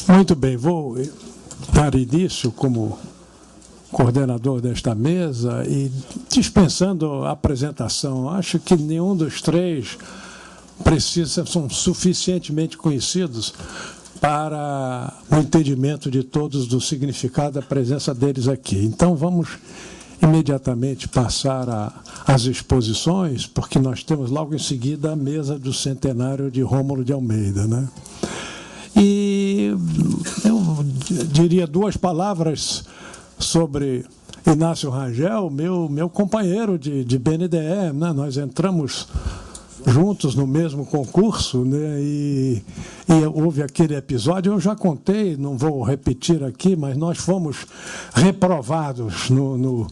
Muito bem, vou dar início como coordenador desta mesa e dispensando a apresentação. Acho que nenhum dos três são suficientemente conhecidos para o entendimento de todos do significado da presença deles aqui. Então, vamos imediatamente passar às exposições, porque nós temos logo em seguida a mesa do centenário de Rômulo de Almeida, né? E eu diria duas palavras sobre Inácio Rangel, meu companheiro de BNDE, né? Nós entramos juntos no mesmo concurso, né? E houve aquele episódio, eu já contei, não vou repetir aqui, mas nós fomos reprovados no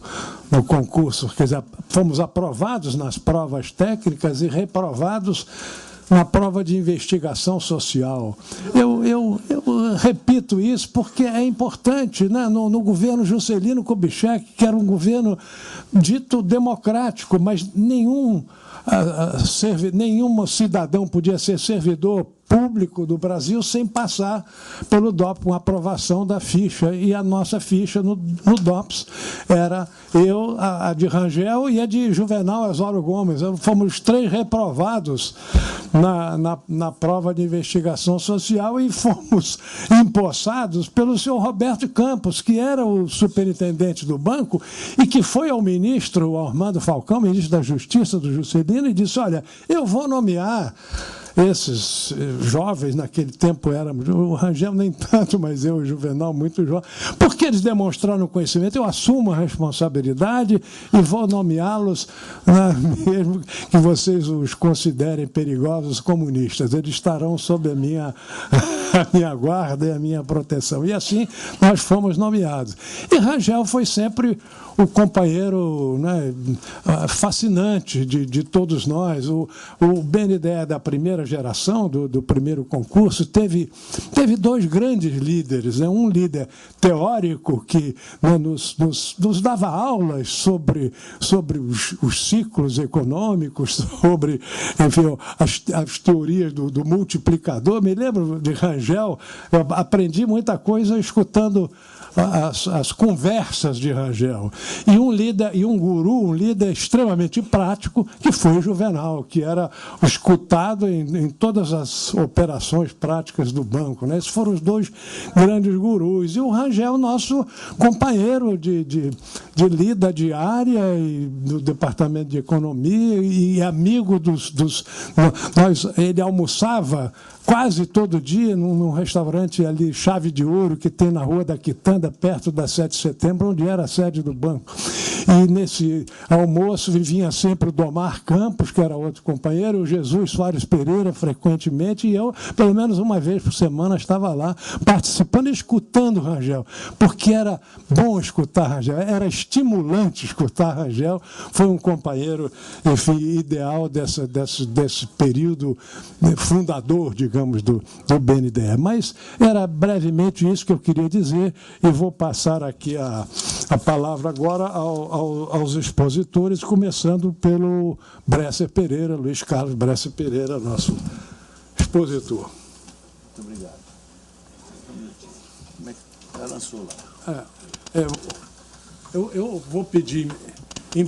concurso, quer dizer, fomos aprovados nas provas técnicas e reprovados na prova de investigação social. Eu repito isso porque é importante, né? No governo Juscelino Kubitschek, que era um governo dito democrático, mas nenhum cidadão podia ser servidor público do Brasil sem passar pelo DOPS, com aprovação da ficha. E a nossa ficha no DOPS era a de Rangel e a de Juvenal Osório Gomes. Fomos 3 reprovados na prova de investigação social e fomos empossados pelo senhor Roberto Campos, que era o superintendente do banco e que foi ao ministro Armando Falcão, ministro da Justiça do Juscelino, e disse: olha, eu vou nomear esses jovens, naquele tempo éramos, o Rangel nem tanto, mas eu e o Juvenal muito jovem, porque eles demonstraram conhecimento, eu assumo a responsabilidade e vou nomeá-los, né, mesmo que vocês os considerem perigosos comunistas, eles estarão sob a minha guarda e a minha proteção. E assim nós fomos nomeados. E Rangel foi sempre o companheiro, né, fascinante de todos nós. O BNDE da primeira geração, do primeiro concurso, teve 2 grandes líderes, né? Um líder teórico que, né, nos dava aulas sobre os ciclos econômicos, sobre, enfim, as teorias do multiplicador. Me lembro de Rangel, eu aprendi muita coisa escutando as conversas de Rangel. E um guru, um líder extremamente prático, que foi o Juvenal, que era escutado em todas as operações práticas do banco, né? Esses foram os 2 grandes gurus. E o Rangel, nosso companheiro de lida diária e do Departamento de Economia e amigo ele almoçava quase todo dia num restaurante ali, Chave de Ouro, que tem na Rua da Quitanda, perto da 7 de setembro, onde era a sede do banco. E nesse almoço vinha sempre o Domar Campos, que era outro companheiro, o Jesus Soares Pereira, frequentemente, e eu, pelo menos uma vez por semana, estava lá participando e escutando Rangel, porque era bom escutar Rangel, era estimulante escutar Rangel. Foi um companheiro, enfim, ideal desse período fundador, digamos, do BNDE. Mas era brevemente isso que eu queria dizer, e vou passar aqui a palavra agora aos expositores, começando pelo Bresser Pereira, Luiz Carlos Bresser Pereira, nosso expositor. Muito obrigado. Como é que ela lançou lá? Eu vou pedir, em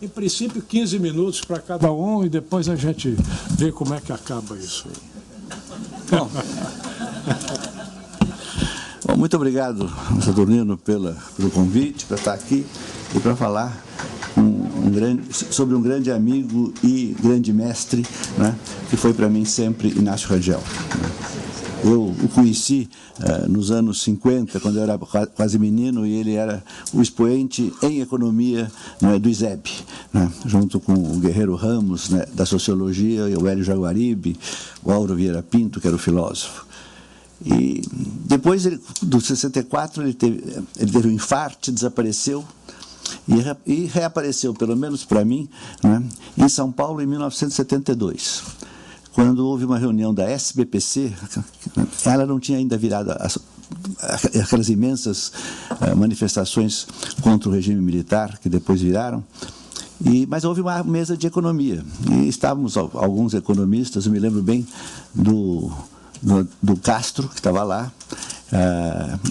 princípio, 15 minutos para cada um, e depois a gente vê como é que acaba isso. Bom, muito obrigado, Saturnino, pelo convite, para estar aqui e para falar sobre um grande amigo e grande mestre, né, que foi para mim sempre Inácio Rangel. Eu o conheci nos anos 50, quando eu era quase menino, e ele era o expoente em economia, né, do ISEB, né, junto com o Guerreiro Ramos, né, da sociologia, e o Hélio Jaguaribe, o Auro Vieira Pinto, que era o filósofo. E depois, do 64, ele teve um infarto, desapareceu, e reapareceu, pelo menos para mim, né, em São Paulo, em 1972. Quando houve uma reunião da SBPC, ela não tinha ainda virado aquelas imensas manifestações contra o regime militar, que depois viraram, mas houve uma mesa de economia, e estávamos alguns economistas. Eu me lembro bem do do Castro, que estava lá,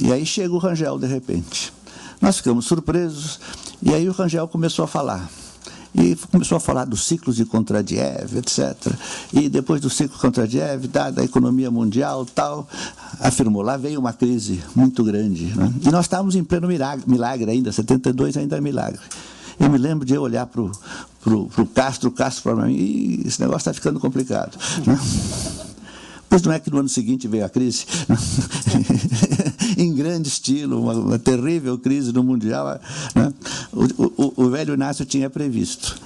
e aí chega o Rangel, de repente. Nós ficamos surpresos, e aí o Rangel começou a falar. E começou a falar dos ciclos de Kondratiev, etc. E depois do ciclo Kondratiev, da economia mundial, tal, afirmou, lá veio uma crise muito grande. Né? E nós estávamos em pleno milagre ainda, 72 ainda é milagre. Eu me lembro de eu olhar para o Castro, o Castro para mim, e esse negócio está ficando complicado. Né? Pois não é que no ano seguinte veio a crise? Em grande estilo, uma terrível crise no Mundial. Né? O velho Inácio tinha previsto.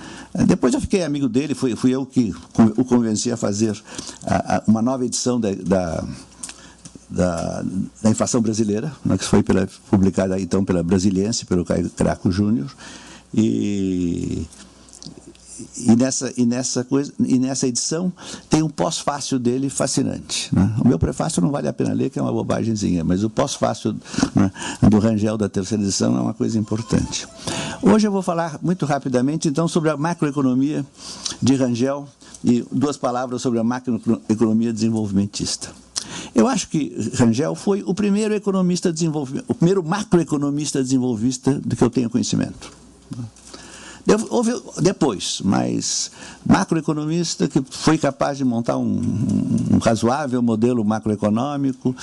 Depois eu fiquei amigo dele, fui eu que o convenci a fazer uma nova edição da inflação brasileira, né, que foi publicada então pela Brasiliense, pelo Caio Craco Júnior. E nessa edição tem um pós-fácil dele fascinante. Né? O meu prefácio não vale a pena ler, que é uma bobagemzinha, mas o pós-fácil, né, do Rangel da terceira edição é uma coisa importante. Hoje eu vou falar muito rapidamente então sobre a macroeconomia de Rangel e 2 palavras sobre a macroeconomia desenvolvimentista. Eu acho que Rangel foi o primeiro economista desenvolvimento, o primeiro macroeconomista desenvolvista do que eu tenho conhecimento. Houve depois, mas macroeconomista que foi capaz de montar um razoável modelo macroeconômico,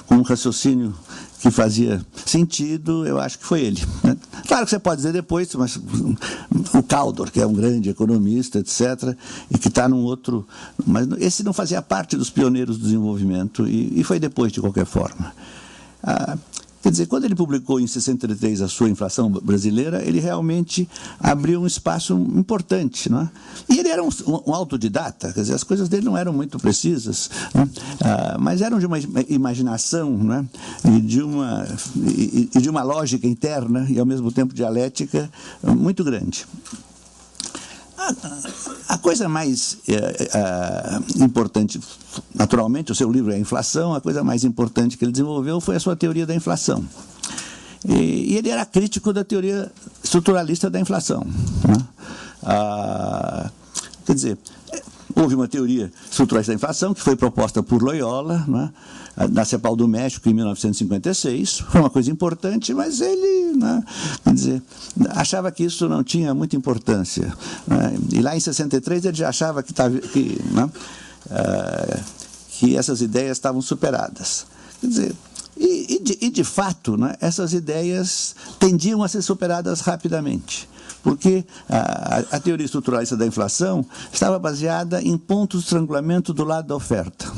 com um raciocínio que fazia sentido, eu acho que foi ele. Né? Claro que você pode dizer depois, mas o Caldor, que é um grande economista, etc., e que está num outro... Mas esse não fazia parte dos pioneiros do desenvolvimento, e foi depois, de qualquer forma. Quer dizer, quando ele publicou em 63 a sua inflação brasileira, ele realmente abriu um espaço importante. Não é? E ele era um autodidata, quer dizer, as coisas dele não eram muito precisas, né? Mas eram de uma imaginação, né? e de uma lógica interna e, ao mesmo tempo, dialética muito grande. A coisa mais importante, naturalmente, o seu livro é a inflação, a coisa mais importante que ele desenvolveu foi a sua teoria da inflação. E ele era crítico da teoria estruturalista da inflação. Né? Quer dizer, houve uma teoria estruturalista da inflação que foi proposta por Loyola, né, na CEPAL do México, em 1956. Foi uma coisa importante, mas ele, né, quer dizer, achava que isso não tinha muita importância. Né, e lá em 63 ele já achava que essas ideias estavam superadas. Quer dizer, de fato, né, essas ideias tendiam a ser superadas rapidamente. Porque a teoria estruturalista da inflação estava baseada em pontos de estrangulamento do lado da oferta.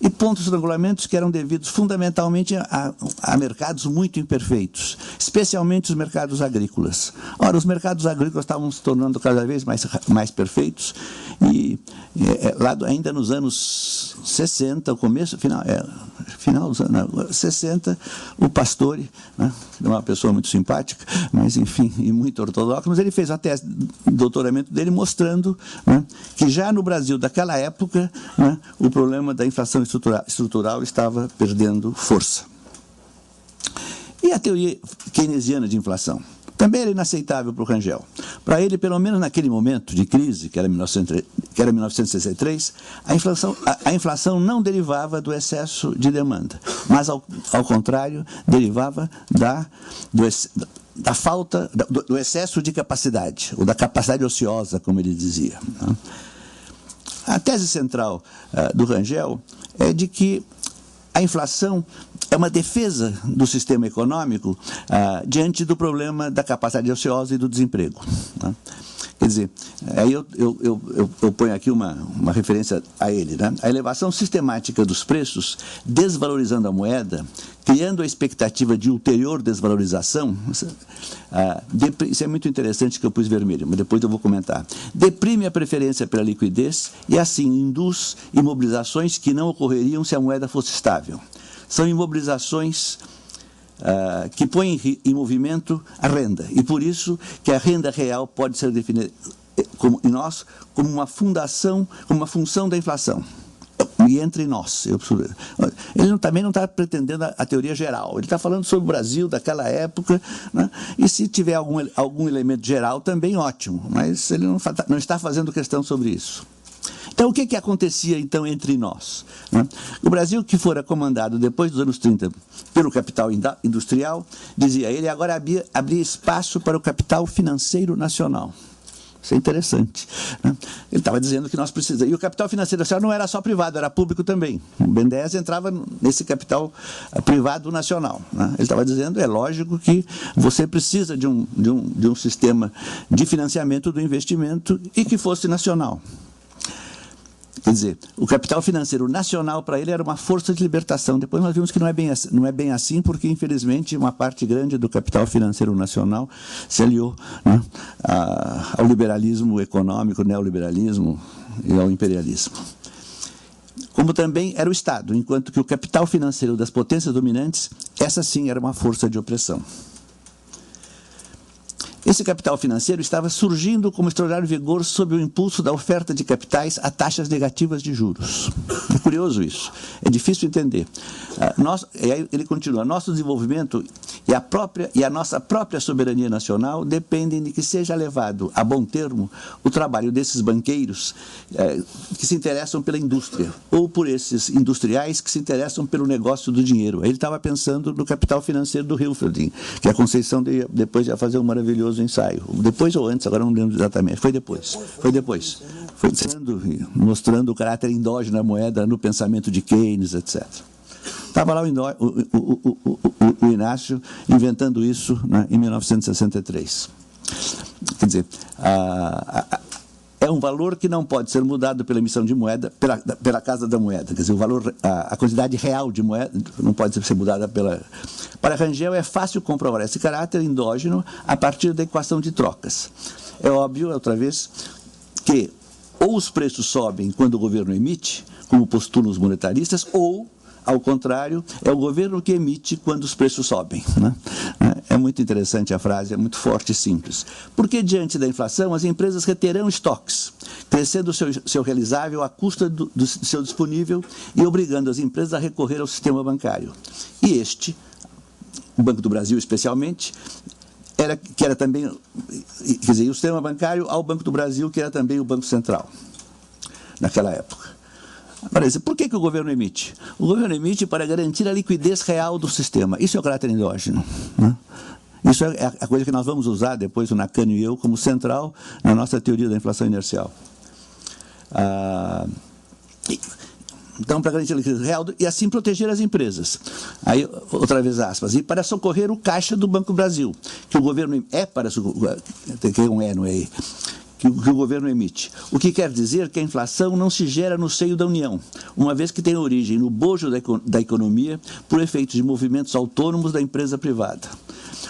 E pontos de estrangulamentos que eram devidos fundamentalmente a mercados muito imperfeitos, especialmente os mercados agrícolas. Ora, os mercados agrícolas estavam se tornando cada vez mais perfeitos e lá ainda nos anos 60, final dos anos 60, o Pastore, né, uma pessoa muito simpática, mas enfim, e muito ortodoxa, mas ele fez a tese de doutoramento dele mostrando, né, que já no Brasil daquela época, né, o problema da inflação estrutural estava perdendo força. E a teoria keynesiana de inflação? Também era inaceitável para o Rangel. Para ele, pelo menos naquele momento de crise, que era 1963, a inflação não derivava do excesso de demanda, mas, ao contrário, derivava da falta, do excesso de capacidade, ou da capacidade ociosa, como ele dizia. A tese central do Rangel é de que a inflação é uma defesa do sistema econômico diante do problema da capacidade ociosa e do desemprego. Né? Quer dizer, aí eu ponho aqui uma referência a ele. Né? A elevação sistemática dos preços, desvalorizando a moeda, criando a expectativa de ulterior desvalorização, isso é muito interessante que eu pus vermelho, mas depois eu vou comentar. Deprime a preferência pela liquidez e assim induz imobilizações que não ocorreriam se a moeda fosse estável. São imobilizações que põem em movimento a renda, e por isso que a renda real pode ser definida como uma função da inflação. E entre nós. Ele também não está pretendendo a teoria geral, ele está falando sobre o Brasil daquela época, né? E se tiver algum elemento geral também ótimo, mas ele não está fazendo questão sobre isso. Então, o que acontecia, então, entre nós? O Brasil, que fora comandado depois dos anos 30 pelo capital industrial, dizia ele, agora abria espaço para o capital financeiro nacional. Isso é interessante. Ele estava dizendo que nós precisamos... E o capital financeiro nacional não era só privado, era público também. O BNDES entrava nesse capital privado nacional. Ele estava dizendo, é lógico que você precisa de um sistema de financiamento do investimento e que fosse nacional. Quer dizer, o capital financeiro nacional para ele era uma força de libertação. Depois nós vimos que não é bem assim, porque infelizmente uma parte grande do capital financeiro nacional se aliou, né, ao liberalismo econômico, neoliberalismo e ao imperialismo. Como também era o Estado, enquanto que o capital financeiro das potências dominantes, essa sim era uma força de opressão. Esse capital financeiro estava surgindo com extraordinário vigor sob o impulso da oferta de capitais a taxas negativas de juros. É curioso isso, é difícil entender. Ele continua, nosso desenvolvimento e a nossa própria soberania nacional dependem de que seja levado a bom termo o trabalho desses banqueiros que se interessam pela indústria, ou por esses industriais que se interessam pelo negócio do dinheiro. Ele estava pensando no capital financeiro do Hilferding, que a Conceição depois ia fazer um maravilhoso ensaio. Depois ou antes, agora não lembro exatamente. Foi depois. Foi mostrando o caráter endógeno da moeda no pensamento de Keynes, etc. Estava lá o Inácio inventando isso, né, em 1963. Quer dizer, é um valor que não pode ser mudado pela emissão de moeda, pela Casa da Moeda. Quer dizer, o valor, a quantidade real de moeda não pode ser mudada pela... Para Rangel é fácil comprovar esse caráter endógeno a partir da equação de trocas. É óbvio, outra vez, que ou os preços sobem quando o governo emite, como postulam os monetaristas, ou, ao contrário, é o governo que emite quando os preços sobem, né? É muito interessante a frase, é muito forte e simples. Porque, diante da inflação, as empresas reterão estoques, crescendo o seu realizável à custa do seu disponível e obrigando as empresas a recorrer ao sistema bancário. E o Banco do Brasil especialmente, que era também, quer dizer, o sistema bancário ao Banco do Brasil, que era também o Banco Central, naquela época. Por que o governo emite? O governo emite para garantir a liquidez real do sistema. Isso é o caráter endógeno, né? Isso é a coisa que nós vamos usar depois, o Nakano e eu, como central na nossa teoria da inflação inercial. Então, para garantir a liquidez real e assim proteger as empresas. Aí, outra vez aspas, e para socorrer o caixa do Banco do Brasil, que o governo tem um não é que o governo emite. O que quer dizer que a inflação não se gera no seio da União, uma vez que tem origem no bojo da economia por efeitos de movimentos autônomos da empresa privada.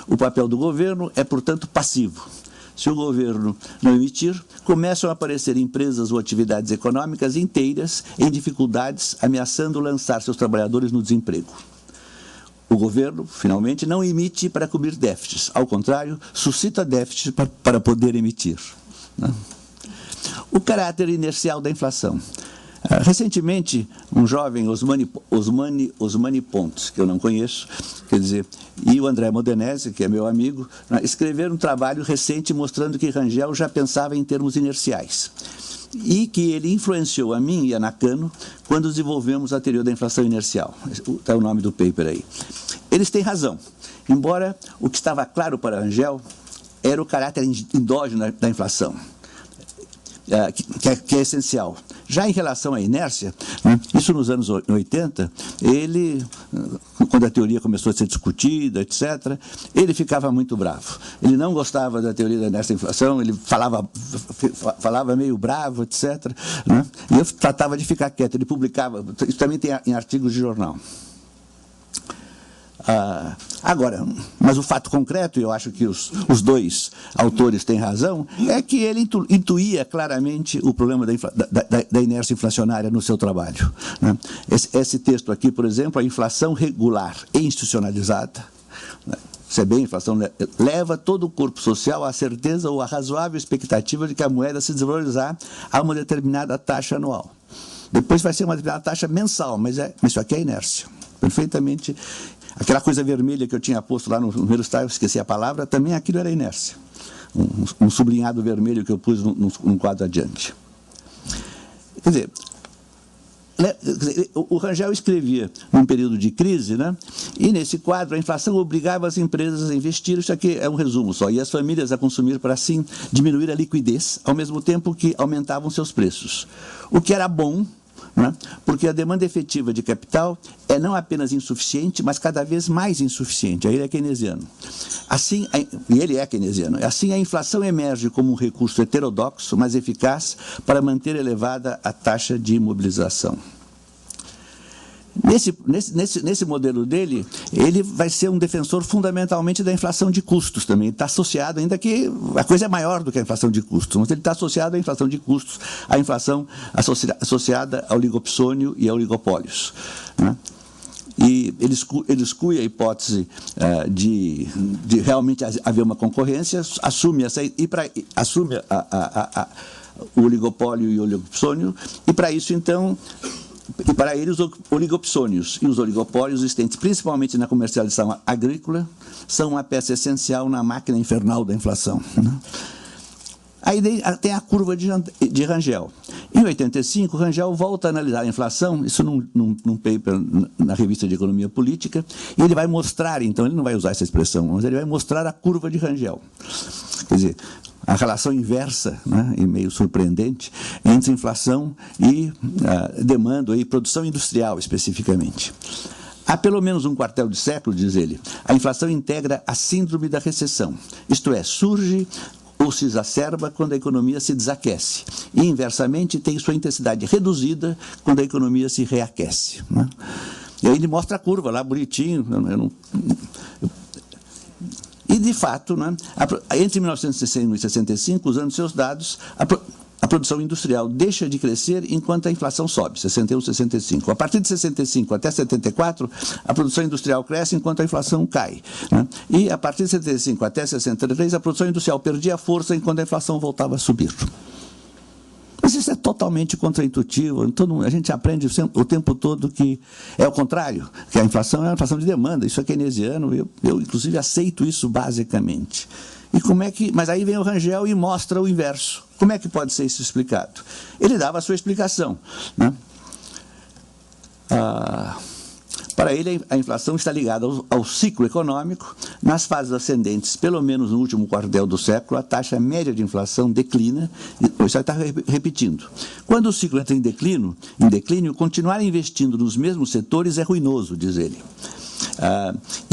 O papel do governo é, portanto, passivo. Se o governo não emitir, começam a aparecer empresas ou atividades econômicas inteiras em dificuldades, ameaçando lançar seus trabalhadores no desemprego. O governo, finalmente, não emite para cobrir déficits. Ao contrário, suscita déficits para poder emitir. O caráter inercial da inflação. Recentemente, um jovem, Osmani Pontes, que eu não conheço, quer dizer, e o André Modenese, que é meu amigo, escreveram um trabalho recente mostrando que Rangel já pensava em termos inerciais e que ele influenciou a mim e a Nakano quando desenvolvemos a teoria da inflação inercial. Está o nome do paper aí. Eles têm razão, embora o que estava claro para Rangel era o caráter endógeno da inflação, que é essencial. Já em relação à inércia, isso nos anos 80, ele, quando a teoria começou a ser discutida, etc., ele ficava muito bravo. Ele não gostava da teoria da inércia da inflação, ele falava meio bravo, etc., né? E eu tratava de ficar quieto, ele publicava, isso também tem em artigos de jornal. Agora, mas o fato concreto, e eu acho que os dois autores têm razão, é que ele intuía claramente o problema da inércia inflacionária no seu trabalho, né? Esse texto aqui, por exemplo, a inflação regular e institucionalizada, né? Se é bem, a inflação leva todo o corpo social à certeza ou à razoável expectativa de que a moeda se desvalorizar a uma determinada taxa anual. Depois vai ser uma determinada taxa mensal, mas isso aqui é inércia, perfeitamente. Aquela coisa vermelha que eu tinha posto lá no primeiro estágio, eu esqueci a palavra, também aquilo era inércia. Um sublinhado vermelho que eu pus num quadro adiante. Quer dizer, o Rangel escrevia num período de crise, né? E nesse quadro a inflação obrigava as empresas a investir, isso aqui é um resumo só, e as famílias a consumir para assim diminuir a liquidez, ao mesmo tempo que aumentavam seus preços. O que era bom, né? Porque a demanda efetiva de capital é não apenas insuficiente, mas cada vez mais insuficiente. Aí ele é keynesiano. Assim, e ele é keynesiano. Assim, a inflação emerge como um recurso heterodoxo, mas eficaz para manter elevada a taxa de imobilização. Nesse modelo dele, ele vai ser um defensor fundamentalmente da inflação de custos também. Está associado, ainda que a coisa é maior do que a inflação de custos, mas ele está associado à inflação de custos, à inflação associada ao oligopsônio e a oligopólios, né? E ele exclui a hipótese de realmente haver uma concorrência, assume o oligopólio e o oligopsônio, e para isso, então, e para ele os oligopsônios e os oligopólios existentes, principalmente na comercialização agrícola, são uma peça essencial na máquina infernal da inflação, né? Aí tem a curva de Rangel. Em 85, Rangel volta a analisar a inflação, isso num paper na revista de Economia Política, e ele vai mostrar, então, ele não vai usar essa expressão, mas ele vai mostrar a curva de Rangel. Quer dizer, a relação inversa, né, e meio surpreendente, entre inflação e demanda e produção industrial, especificamente. Há pelo menos um quartel de século, diz ele, a inflação integra a síndrome da recessão, isto é, surge ou se exacerba quando a economia se desaquece, e, inversamente, tem sua intensidade reduzida quando a economia se reaquece, né? E aí ele mostra a curva lá, bonitinho. E, de fato, né, entre 1961 e 65, usando seus dados, a produção industrial deixa de crescer enquanto a inflação sobe, 61, 65. A partir de 65 até 74, a produção industrial cresce enquanto a inflação cai, né? E a partir de 75 até 63, a produção industrial perdia força enquanto a inflação voltava a subir. Mas isso é totalmente contraintuitivo. Então, a gente aprende o tempo todo que é o contrário, que a inflação é uma inflação de demanda. Isso é keynesiano, eu inclusive aceito isso basicamente. E mas aí vem o Rangel e mostra o inverso. Como é que pode ser isso explicado? Ele dava a sua explicação, né? Para ele, a inflação está ligada ao ciclo econômico. Nas fases ascendentes, pelo menos no último quartel do século, a taxa média de inflação declina, isso está repetindo. Quando o ciclo entra em declínio, continuar investindo nos mesmos setores é ruinoso, diz ele.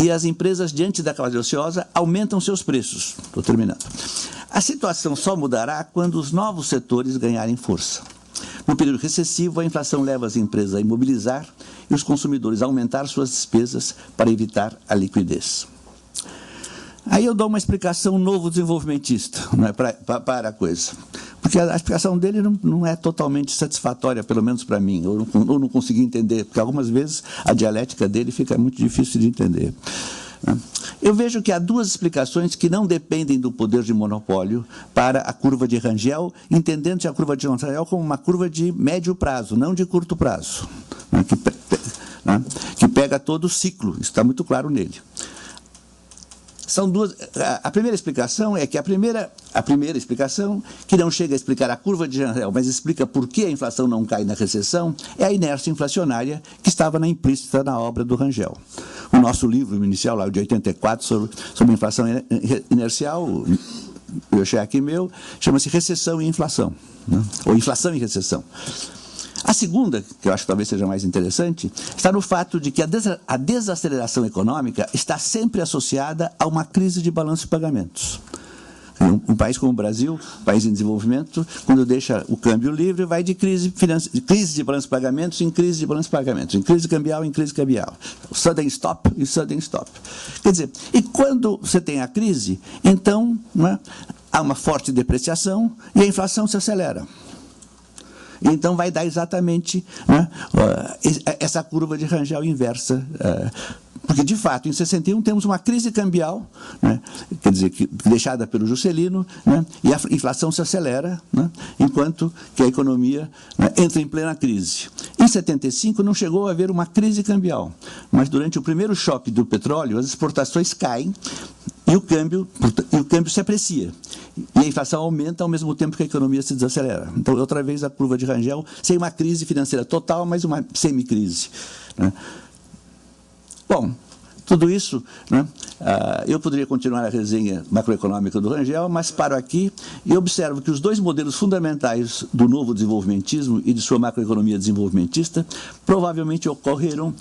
E as empresas, diante da classe ociosa, aumentam seus preços. Estou terminando. A situação só mudará quando os novos setores ganharem força. No período recessivo, a inflação leva as empresas a imobilizar e os consumidores a aumentar suas despesas para evitar a liquidez. Aí eu dou uma explicação novo desenvolvimentista, né, para a coisa. Porque a explicação dele não é totalmente satisfatória, pelo menos para mim. Eu não consegui entender, porque algumas vezes a dialética dele fica muito difícil de entender. Eu vejo que há duas explicações que não dependem do poder de monopólio para a curva de Rangel, entendendo-se a curva de Rangel como uma curva de médio prazo, não de curto prazo, né, que pega todo o ciclo, isso está muito claro nele. São duas. A primeira explicação é que a primeira explicação, que não chega a explicar a curva de Rangel, mas explica por que a inflação não cai na recessão, é a inércia inflacionária que estava implícita na obra do Rangel. O nosso livro inicial, lá de 84, sobre inflação inercial, eu achei aqui meu, chama-se Recessão e Inflação, né? Ou Inflação e Recessão. A segunda, que eu acho que talvez seja mais interessante, está no fato de que a desaceleração econômica está sempre associada a uma crise de balanço de pagamentos. Um país como o Brasil, país em desenvolvimento, quando deixa o câmbio livre, vai de crise de balanço de pagamentos em crise de balanço de pagamentos, em crise cambial em crise cambial. Sudden stop e sudden stop. Quer dizer, e quando você tem a crise, então, né, há uma forte depreciação e a inflação se acelera. Então vai dar exatamente, né, essa curva de Rangel inversa, porque de fato em 61 temos uma crise cambial, né, quer dizer, deixada pelo Juscelino, né, e a inflação se acelera, né, enquanto que a economia, né, entra em plena crise. Em 75 não chegou a haver uma crise cambial, mas durante o primeiro choque do petróleo as exportações caem e o câmbio se aprecia. E a inflação aumenta ao mesmo tempo que a economia se desacelera. Então, outra vez, a curva de Rangel, sem uma crise financeira total, mas uma semicrise, né? Bom, tudo isso, né, eu poderia continuar a resenha macroeconômica do Rangel, mas paro aqui e observo que os dois modelos fundamentais do novo desenvolvimentismo e de sua macroeconomia desenvolvimentista provavelmente ocorreram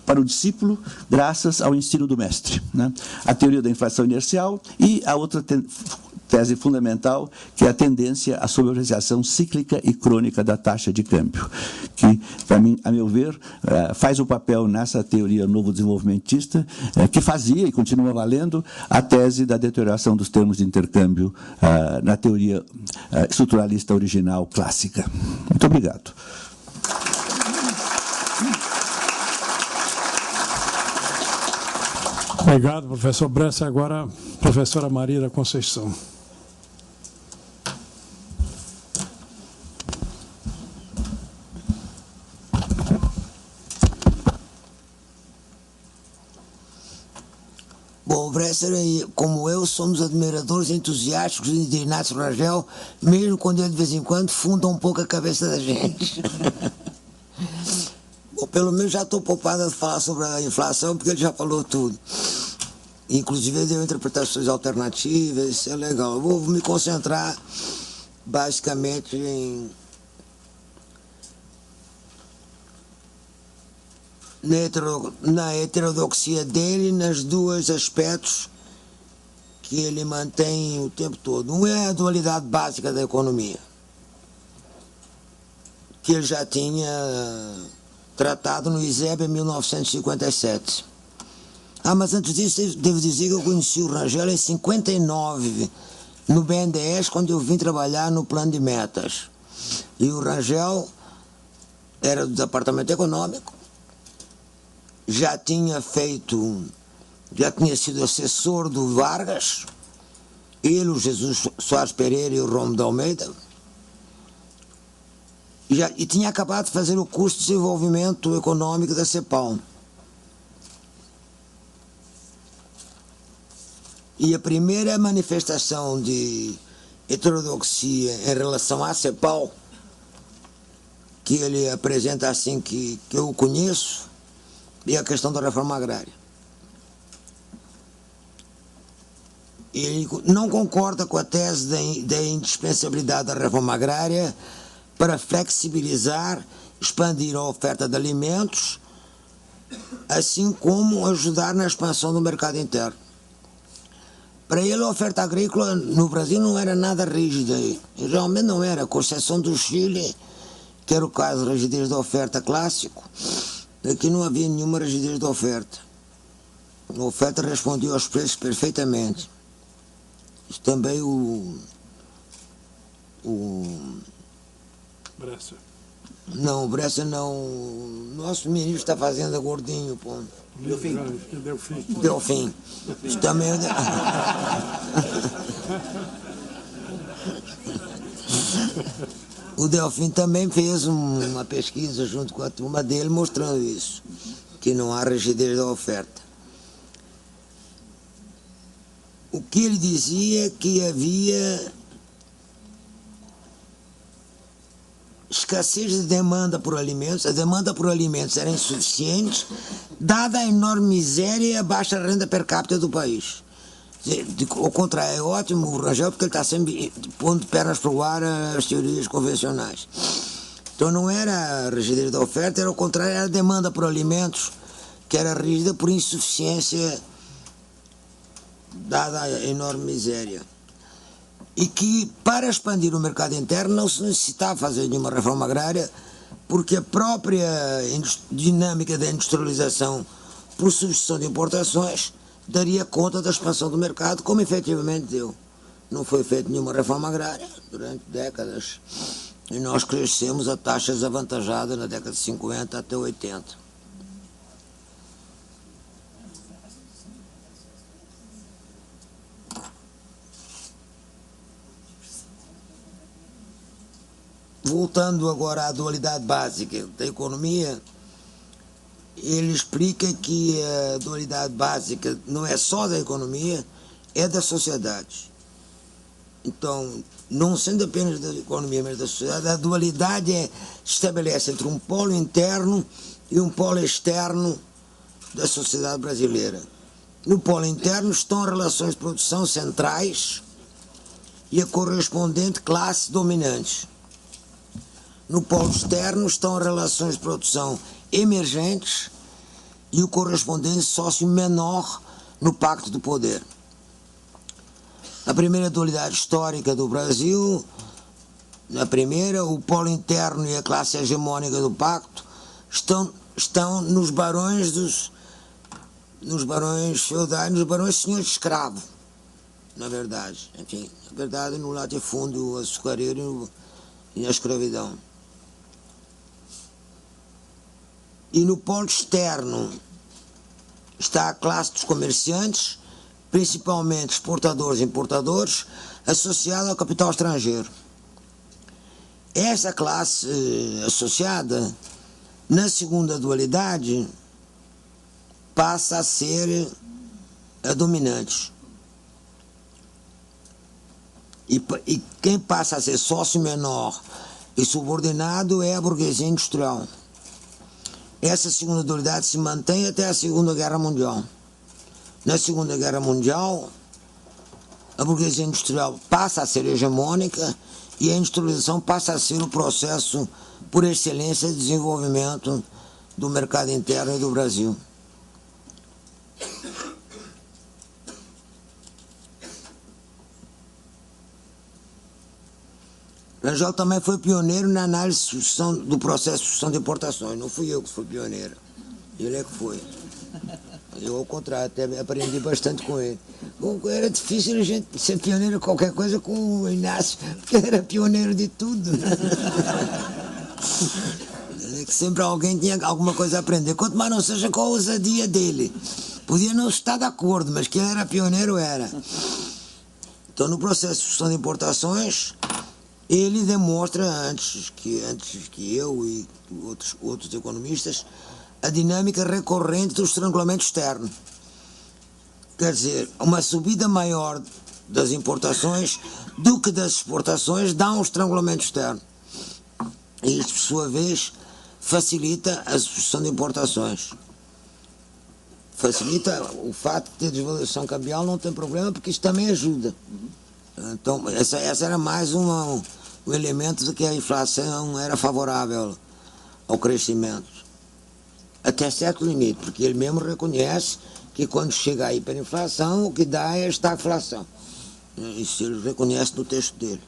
para o discípulo graças ao ensino do mestre, né? A teoria da inflação inercial e a outra tese fundamental, que é a tendência à sobrevalorização cíclica e crônica da taxa de câmbio, que, para mim, a meu ver, faz o papel nessa teoria novo desenvolvimentista, que fazia e continua valendo a tese da deterioração dos termos de intercâmbio na teoria estruturalista original clássica. Muito obrigado. Obrigado, professor Bresser. Agora, a professora Maria da Conceição. Bom, o Bresser, como eu, somos admiradores entusiásticos de Inácio Rangel, mesmo quando ele, de vez em quando, funda um pouco a cabeça da gente. Bom, pelo menos já estou poupada de falar sobre a inflação, porque ele já falou tudo. Inclusive, ele deu interpretações alternativas, isso é legal. Eu vou me concentrar, basicamente, na heterodoxia dele, nos dois aspectos que ele mantém o tempo todo. Um é a dualidade básica da economia, que ele já tinha tratado no ISEB em 1957. Mas antes disso, devo dizer que eu conheci o Rangel em 59, no BNDES, quando eu vim trabalhar no plano de metas. E o Rangel era do Departamento Econômico, já tinha sido assessor do Vargas, ele, o Jesus Soares Pereira e o Romo de Almeida, e tinha acabado de fazer o curso de desenvolvimento econômico da CEPAL. E a primeira manifestação de heterodoxia em relação à CEPAL, que ele apresenta assim que eu conheço, é a questão da reforma agrária. Ele não concorda com a tese da indispensabilidade da reforma agrária para flexibilizar, expandir a oferta de alimentos, assim como ajudar na expansão do mercado interno. Para ele, a oferta agrícola no Brasil não era nada rígida. Realmente não era, com exceção do Chile, que era o caso da rigidez da oferta clássico. Aqui não havia nenhuma rigidez da oferta. A oferta respondia aos preços perfeitamente. Isso também Bresser. Não, o Bresser não. Nosso ministro está fazendo a gordinho, pô. Delfim. Isso também é... O Delfim também fez uma pesquisa junto com a turma dele mostrando isso, que não há rigidez da oferta. O que ele dizia é que havia escassez de demanda por alimentos, a demanda por alimentos era insuficiente, dada a enorme miséria e a baixa renda per capita do país. Ao contrário, é ótimo o Rangel, porque ele está sempre pondo pernas para o ar as teorias convencionais. Então não era a rigidez da oferta, era ao contrário, era a demanda por alimentos, que era rígida por insuficiência, dada a enorme miséria. E que, para expandir o mercado interno, não se necessitava fazer nenhuma reforma agrária, porque a própria dinâmica da industrialização por substituição de importações daria conta da expansão do mercado, como efetivamente deu. Não foi feita nenhuma reforma agrária durante décadas, e nós crescemos a taxas avantajadas na década de 50 até 80. Voltando agora à dualidade básica da economia, ele explica que a dualidade básica não é só da economia, é da sociedade. Então, não sendo apenas da economia, mas da sociedade, a dualidade se estabelece entre um polo interno e um polo externo da sociedade brasileira. No polo interno estão as relações de produção centrais e a correspondente classe dominante. No polo externo estão as relações de produção emergentes e o correspondente sócio menor no pacto do poder. A primeira dualidade histórica do Brasil, na primeira, o polo interno e a classe hegemônica do pacto estão nos barões feudais, nos barões senhores de escravo, na verdade. Enfim, na verdade, no latifúndio açucareiro e na escravidão. E no polo externo está a classe dos comerciantes, principalmente exportadores e importadores, associada ao capital estrangeiro. Essa classe associada, na segunda dualidade, passa a ser a dominante. E quem passa a ser sócio menor e subordinado é a burguesia industrial. Essa segunda dualidade se mantém até a Segunda Guerra Mundial. Na Segunda Guerra Mundial, a burguesia industrial passa a ser hegemônica e a industrialização passa a ser o processo por excelência de desenvolvimento do mercado interno e do Brasil. Rangel também foi pioneiro na análise do processo de sucessão de importações. Não fui eu que fui pioneiro, ele é que foi. Eu, ao contrário, até aprendi bastante com ele. Era difícil a gente ser pioneiro em qualquer coisa com o Inácio, porque ele era pioneiro de tudo. Que sempre alguém tinha alguma coisa a aprender, quanto mais não seja com a ousadia dele. Podia não estar de acordo, mas que ele era pioneiro, era. Então, no processo de sucessão de importações, ele demonstra, antes que eu e outros economistas, a dinâmica recorrente do estrangulamento externo. Quer dizer, uma subida maior das importações do que das exportações dá um estrangulamento externo. E isso, por sua vez, facilita a sucessão de importações. Facilita o fato de ter desvalorização cambial, não tem problema, porque isso também ajuda. Então, essa era mais um elemento de que a inflação era favorável ao crescimento. Até certo limite, porque ele mesmo reconhece que quando chega a hiperinflação, o que dá é a estagflação. Isso ele reconhece no texto dele.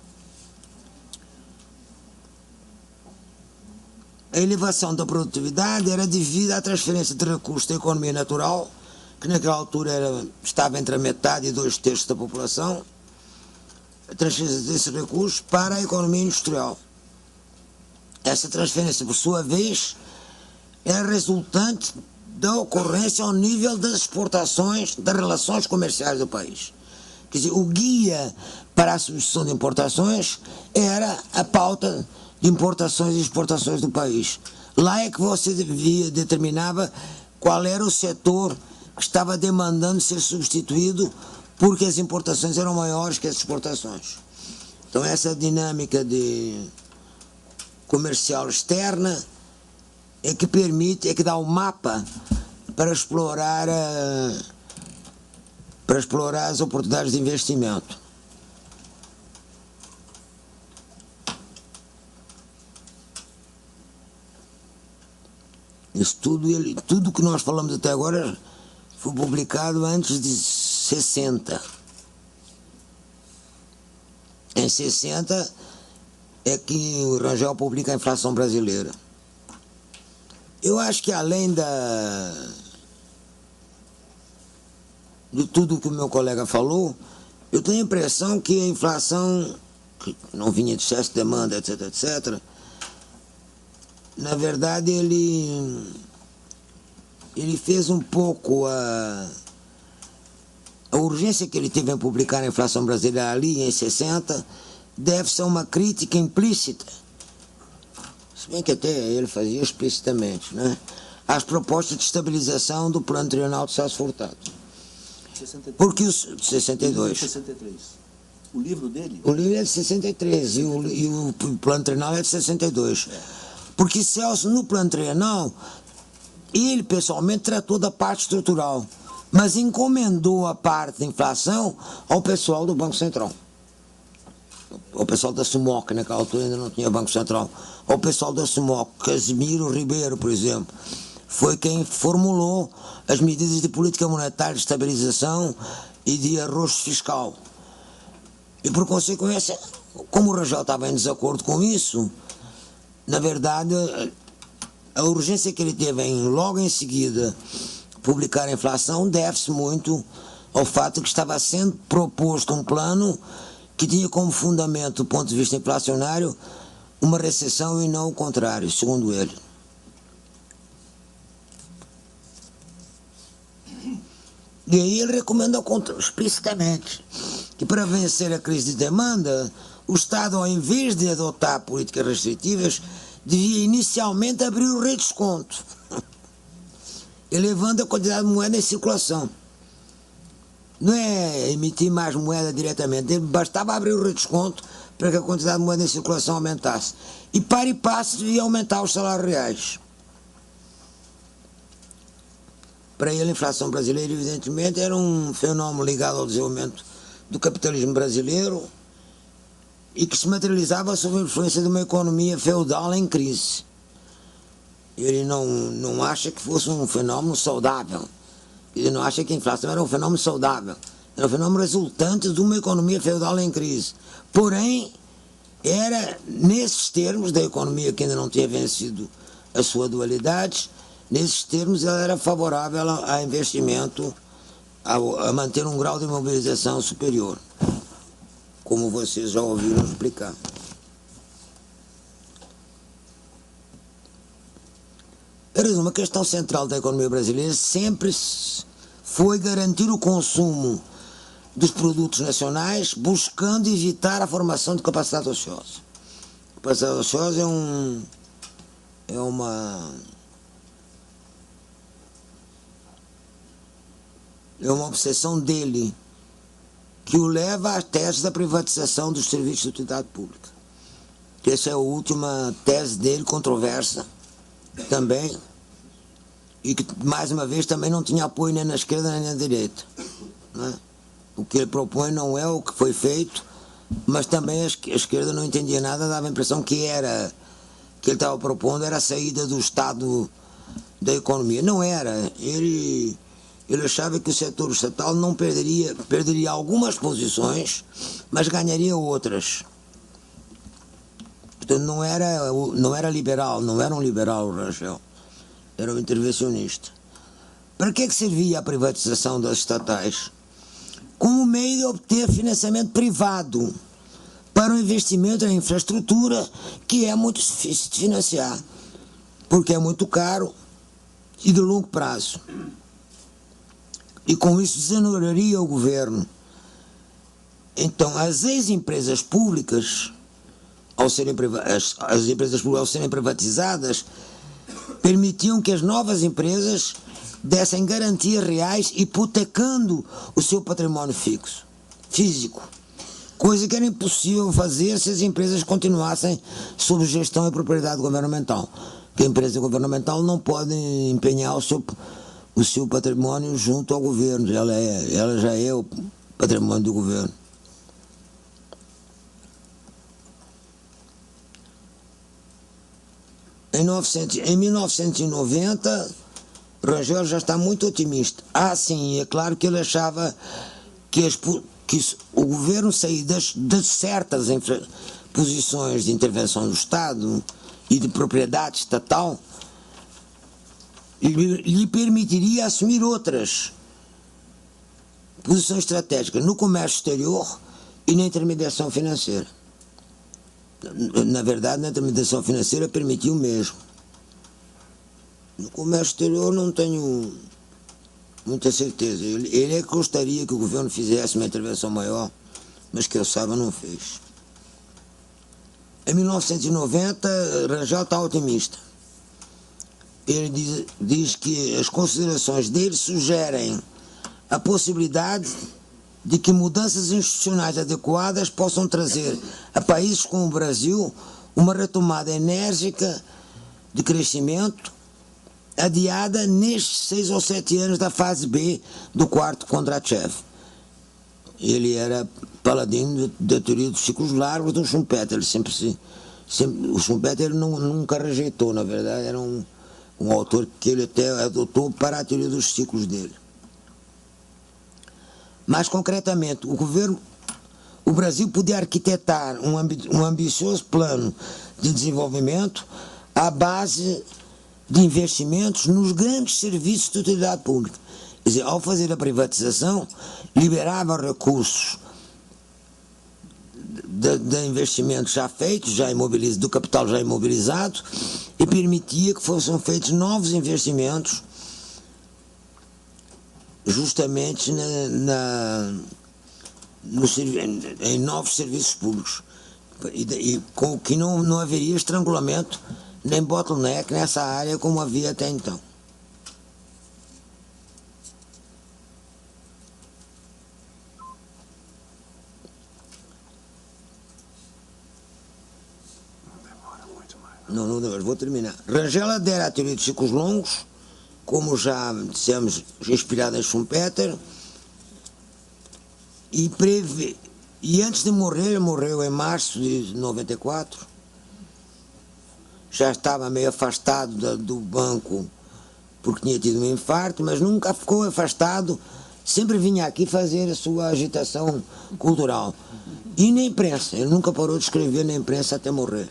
A elevação da produtividade era devida à transferência de recursos da economia natural, que naquela altura estava entre a metade e 2/3 da população, a transferência desses recursos para a economia industrial. Essa transferência, por sua vez, é resultante da ocorrência ao nível das exportações, das relações comerciais do país. Quer dizer, o guia para a substituição de importações era a pauta de importações e exportações do país. Lá é que você determinava qual era o setor que estava demandando ser substituído porque as importações eram maiores que as exportações. Então essa dinâmica de comercial externa é que permite, é que dá o mapa para explorar as oportunidades de investimento. Isso tudo que nós falamos até agora foi publicado antes de 60. Em 60 é que o Rangel publica a inflação brasileira. Eu acho que além de tudo que o meu colega falou, eu tenho a impressão que a inflação, que não vinha de excesso de demanda, etc., etc., na verdade ele fez um pouco a urgência que ele teve em publicar a inflação brasileira ali em 60 deve-se a uma crítica implícita, se bem que até ele fazia explicitamente, né, às propostas de estabilização do Plano Trienal de Celso Furtado. 63. Porque os 62. 63. O livro dele? O livro é de 63 e o plano trienal é de 62. Porque Celso, no plano trienal, ele pessoalmente tratou da parte estrutural, mas encomendou a parte da inflação ao pessoal do Banco Central. O pessoal da SUMOC, naquela altura ainda não tinha Banco Central. O pessoal da SUMOC, Casimiro Ribeiro, por exemplo, foi quem formulou as medidas de política monetária de estabilização e de arrojo fiscal. E por consequência, como o Rangel estava em desacordo com isso, na verdade, a urgência que ele teve em logo em seguida publicar a inflação deve-se muito ao fato que estava sendo proposto um plano que tinha como fundamento, do ponto de vista inflacionário, uma recessão e não o contrário, segundo ele. E aí ele recomenda explicitamente que para vencer a crise de demanda, o Estado, ao invés de adotar políticas restritivas, devia inicialmente abrir o redesconto, elevando a quantidade de moeda em circulação. Não é emitir mais moeda diretamente, bastava abrir o redesconto para que a quantidade de moeda em circulação aumentasse. E para e passo devia aumentar os salários reais. Para ele, a inflação brasileira, evidentemente, era um fenômeno ligado ao desenvolvimento do capitalismo brasileiro e que se materializava sob a influência de uma economia feudal em crise. Ele não acha que fosse um fenômeno saudável. Ele não acha que a inflação era um fenômeno saudável. Era um fenômeno resultante de uma economia feudal em crise. Porém, era nesses termos da economia que ainda não tinha vencido a sua dualidade, nesses termos ela era favorável a investimento, a manter um grau de mobilização superior, como vocês já ouviram explicar. Uma questão central da economia brasileira sempre foi garantir o consumo dos produtos nacionais, buscando evitar a formação de capacidade ociosa. Capacidade ociosa é uma obsessão dele, que o leva à tese da privatização dos serviços de utilidade pública. Essa é a última tese dele, controversa também, e que, mais uma vez, também não tinha apoio nem na esquerda nem na direita. Né? O que ele propõe não é o que foi feito, mas também a esquerda não entendia nada, dava a impressão que ele estava propondo era a saída do Estado da economia. Não era. Ele achava que o setor estatal não perderia algumas posições, mas ganharia outras. Portanto, não era liberal, não era um liberal o Rangel, era um intervencionista. Para que servia a privatização das estatais? Como meio de obter financiamento privado para o investimento em infraestrutura, que é muito difícil de financiar, porque é muito caro e de longo prazo. E com isso desonoraria o governo. Então, as ex-empresas públicas, as empresas públicas ao serem privatizadas, permitiam que as novas empresas dessem garantias reais, hipotecando o seu patrimônio físico, coisa que era impossível fazer se as empresas continuassem sob gestão e propriedade governamental. Porque a empresa governamental não pode empenhar o seu patrimônio junto ao governo, ela já é o patrimônio do governo. Em 1990, Rangel já está muito otimista. Sim, é claro que ele achava que o governo sair de certas posições de intervenção do Estado e de propriedade estatal lhe permitiria assumir outras posições estratégicas no comércio exterior e na intermediação financeira. Na verdade, na intermediação financeira permitiu mesmo. No comércio exterior não tenho muita certeza. Ele é que gostaria que o governo fizesse uma intervenção maior, mas que eu saiba não fez. Em 1990, Rangel está otimista. Ele diz que as considerações dele sugerem a possibilidade de que mudanças institucionais adequadas possam trazer a países como o Brasil uma retomada enérgica de crescimento, adiada nestes 6 ou 7 anos da fase B do quarto Kondratiev. Ele era paladino da teoria dos ciclos largos do Schumpeter. O Schumpeter nunca rejeitou, na verdade, era um autor que ele até adotou para a teoria dos ciclos dele. Mais concretamente, o Brasil podia arquitetar um ambicioso plano de desenvolvimento à base de investimentos nos grandes serviços de utilidade pública. Quer dizer, ao fazer a privatização, liberava recursos de investimentos já feitos, do capital já imobilizado, e permitia que fossem feitos novos investimentos justamente em novos serviços públicos, e com que não haveria estrangulamento nem bottleneck nessa área como havia até então. Não demora, vou terminar. Rangel adere à teoria de ciclos longos, como já dissemos, inspirada em Schumpeter, e antes de morrer, ele morreu em março de 94, já estava meio afastado do banco porque tinha tido um infarto, mas nunca ficou afastado, sempre vinha aqui fazer a sua agitação cultural. E na imprensa, ele nunca parou de escrever na imprensa até morrer.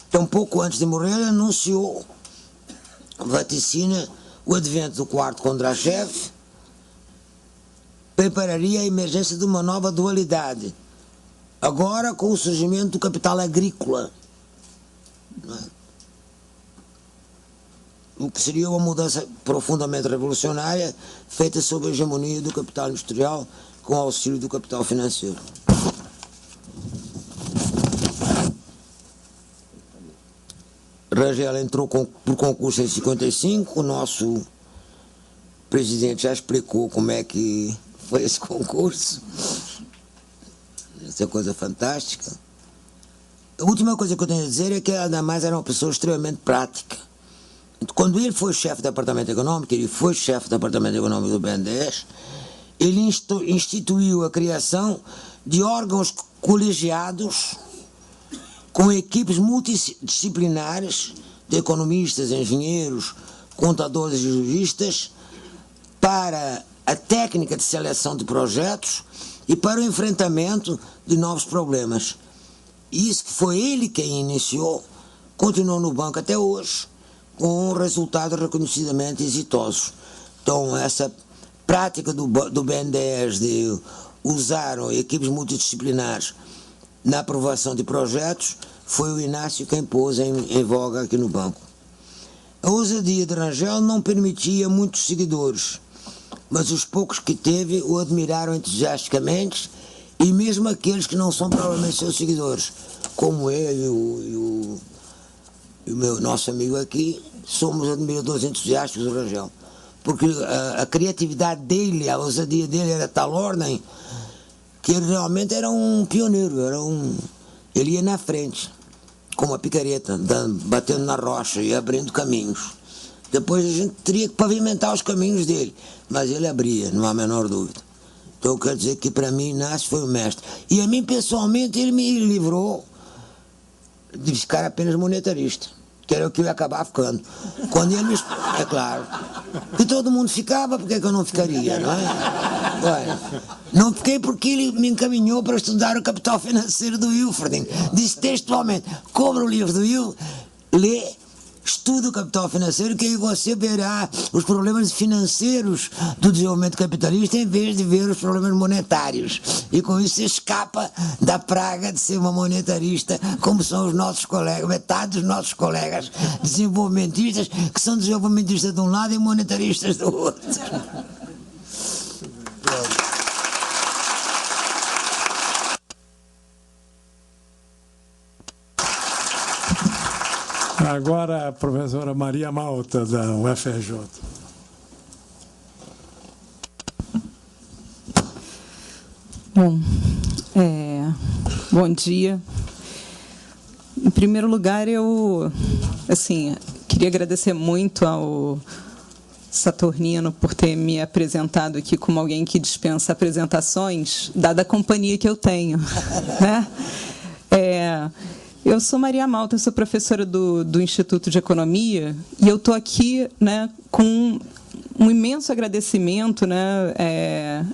Então, pouco antes de morrer, ele anunciou, vaticina, o advento do quarto Kondratiev, prepararia a emergência de uma nova dualidade, agora com o surgimento do capital agrícola, o que seria uma mudança profundamente revolucionária, feita sob a hegemonia do capital industrial, com o auxílio do capital financeiro. Rangel entrou por concurso em 55, o nosso presidente já explicou como é que foi esse concurso. Essa coisa fantástica. A última coisa que eu tenho a dizer é que, ainda mais, era uma pessoa extremamente prática. Quando ele foi chefe do Departamento Econômico, do BNDES, ele instituiu a criação de órgãos colegiados com equipes multidisciplinares de economistas, engenheiros, contadores e juristas para a técnica de seleção de projetos e para o enfrentamento de novos problemas. Isso que foi ele quem iniciou, continuou no banco até hoje, com resultados reconhecidamente exitosos. Então, essa prática do BNDES de usar equipes multidisciplinares na aprovação de projetos, foi o Inácio quem pôs em voga aqui no banco. A ousadia de Rangel não permitia muitos seguidores, mas os poucos que teve o admiraram entusiasticamente, e mesmo aqueles que não são provavelmente seus seguidores, como ele e o nosso amigo aqui, somos admiradores entusiásticos do Rangel, porque a criatividade dele, a ousadia dele era tal ordem que ele realmente era um pioneiro, ele ia na frente, com uma picareta, batendo na rocha e abrindo caminhos. Depois a gente teria que pavimentar os caminhos dele, mas ele abria, não há a menor dúvida. Então eu quero dizer que para mim Inácio foi o mestre. E a mim pessoalmente ele me livrou de ficar apenas monetarista, que era o que eu ia acabar ficando. Quando ele me... É claro. Que todo mundo ficava, por que eu não ficaria, não é? Olha, não fiquei porque ele me encaminhou para estudar o capital financeiro do Wilfreding. Disse textualmente, compra o livro do Will, lê, estuda o capital financeiro, que aí você verá os problemas financeiros do desenvolvimento capitalista em vez de ver os problemas monetários. E com isso você escapa da praga de ser uma monetarista, como são os nossos colegas, metade dos nossos colegas desenvolvimentistas, que são desenvolvimentistas de um lado e monetaristas do outro. Agora a professora Maria Malta, da UFRJ. Bom, bom dia. Em primeiro lugar, eu queria agradecer muito ao Saturnino por ter me apresentado aqui como alguém que dispensa apresentações, dada a companhia que eu tenho. Né? Eu sou Maria Malta, sou professora do Instituto de Economia, e eu estou aqui, né, com um imenso agradecimento, né,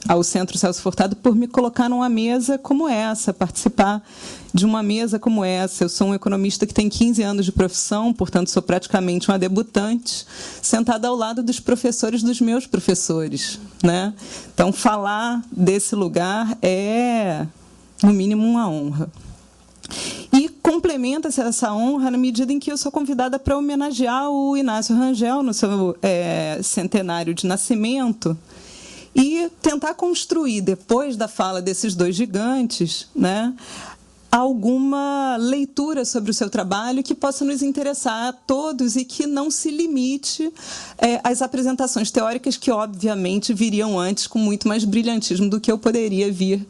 ao Centro Celso Furtado por me colocar numa mesa como essa, participar de uma mesa como essa. Eu sou um economista que tem 15 anos de profissão, portanto, sou praticamente uma debutante, sentada ao lado dos professores dos meus professores. Né? Então, falar desse lugar é, no mínimo, uma honra. E complementa-se essa honra na medida em que eu sou convidada para homenagear o Inácio Rangel no seu centenário de nascimento e tentar construir, depois da fala desses dois gigantes, né, alguma leitura sobre o seu trabalho que possa nos interessar a todos e que não se limite às apresentações teóricas que, obviamente, viriam antes com muito mais brilhantismo do que eu poderia vir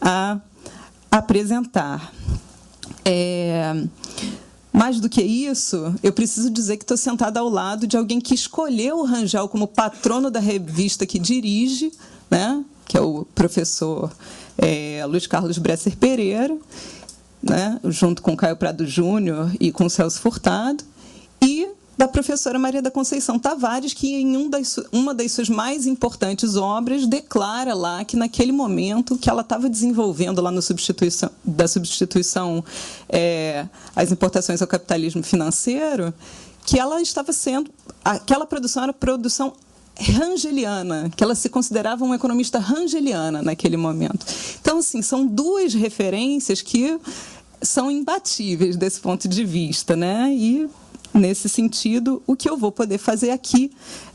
a apresentar. Mais do que isso, eu preciso dizer que estou sentada ao lado de alguém que escolheu o Rangel como patrono da revista que dirige, né, que é o professor Luiz Carlos Bresser Pereira, né, junto com Caio Prado Júnior e com Celso Furtado, e da professora Maria da Conceição Tavares, que, em uma das suas mais importantes obras, declara lá que, naquele momento que ela estava desenvolvendo lá da substituição às importações ao capitalismo financeiro, que ela estava sendo... Aquela produção era produção rangeliana, que ela se considerava uma economista rangeliana naquele momento. Então, assim, são duas referências que são imbatíveis desse ponto de vista, né? E, nesse sentido, o que eu vou poder fazer aqui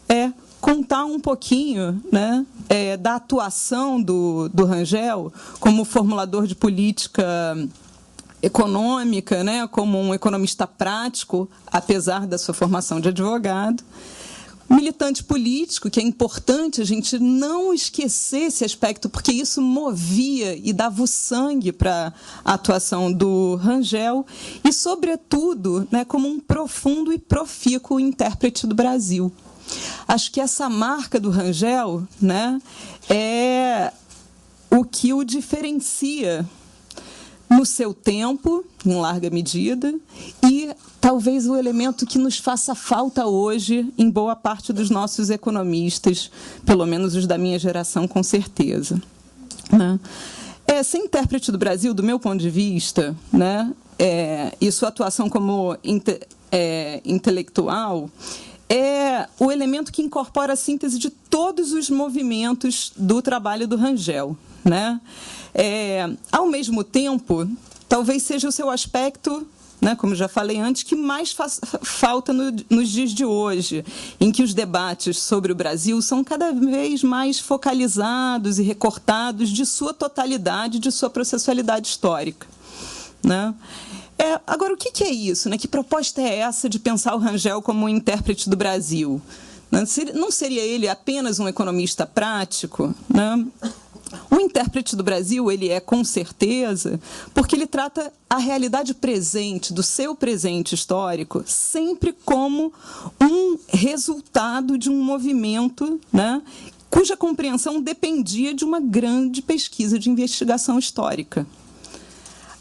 é contar um pouquinho, né, da atuação do Rangel como formulador de política econômica, né, como um economista prático, apesar da sua formação de advogado. Militante político, que é importante a gente não esquecer esse aspecto, porque isso movia e dava o sangue para a atuação do Rangel, e, sobretudo, né, como um profundo e profícuo intérprete do Brasil. Acho que essa marca do Rangel, né, é o que o diferencia no seu tempo, em larga medida, e talvez o elemento que nos faça falta hoje em boa parte dos nossos economistas, pelo menos os da minha geração, com certeza. Né? Ser intérprete do Brasil, do meu ponto de vista, né, e sua atuação como intelectual, é o elemento que incorpora a síntese de todos os movimentos do trabalho do Rangel. Né? Ao mesmo tempo, talvez seja o seu aspecto, né, como já falei antes, que mais falta nos dias de hoje, em que os debates sobre o Brasil são cada vez mais focalizados e recortados de sua totalidade, de sua processualidade histórica. Né? Agora, o que é isso? Né? Que proposta é essa de pensar o Rangel como um intérprete do Brasil? Não seria ele apenas um economista prático? Né? O intérprete do Brasil, ele com certeza, porque ele trata a realidade presente, do seu presente histórico, sempre como um resultado de um movimento, né, cuja compreensão dependia de uma grande pesquisa de investigação histórica.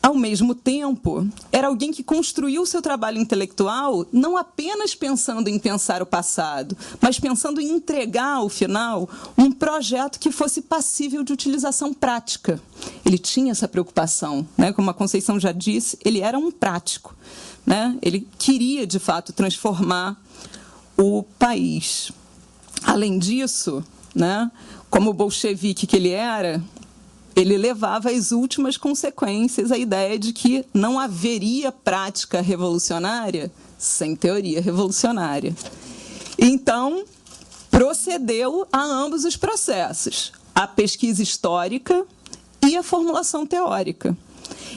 Ao mesmo tempo, era alguém que construiu seu trabalho intelectual não apenas pensando em pensar o passado, mas pensando em entregar, ao final, um projeto que fosse passível de utilização prática. Ele tinha essa preocupação, né? Como a Conceição já disse, ele era um prático. Né? Ele queria, de fato, transformar o país. Além disso, né, como bolchevique que ele era, ele levava às últimas consequências a ideia de que não haveria prática revolucionária sem teoria revolucionária. Então, procedeu a ambos os processos, a pesquisa histórica e a formulação teórica,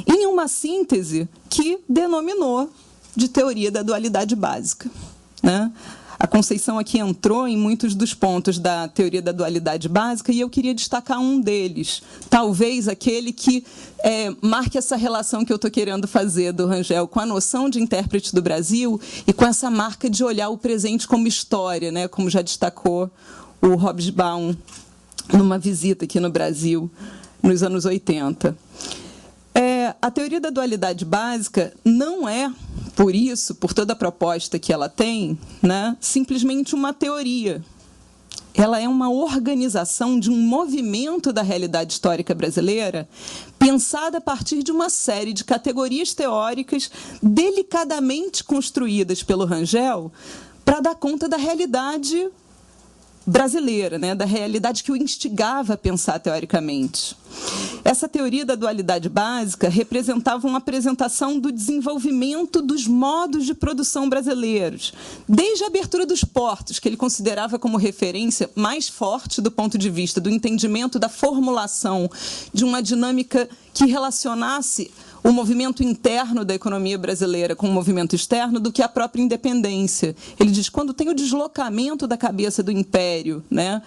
em uma síntese que denominou de teoria da dualidade básica. Né? A Conceição aqui entrou em muitos dos pontos da teoria da dualidade básica e eu queria destacar um deles, talvez aquele que marque essa relação que eu estou querendo fazer do Rangel com a noção de intérprete do Brasil e com essa marca de olhar o presente como história, né, como já destacou o Hobsbawm numa visita aqui no Brasil nos anos 80. A teoria da dualidade básica não é, por isso, por toda a proposta que ela tem, né, simplesmente uma teoria. Ela é uma organização de um movimento da realidade histórica brasileira pensada a partir de uma série de categorias teóricas delicadamente construídas pelo Rangel para dar conta da realidade brasileira, né, da realidade que o instigava a pensar teoricamente. Essa teoria da dualidade básica representava uma apresentação do desenvolvimento dos modos de produção brasileiros, desde a abertura dos portos, que ele considerava como referência mais forte do ponto de vista do entendimento da formulação de uma dinâmica que relacionasse o movimento interno da economia brasileira com o movimento externo do que a própria independência. Ele diz, quando tem o deslocamento da cabeça do império, né,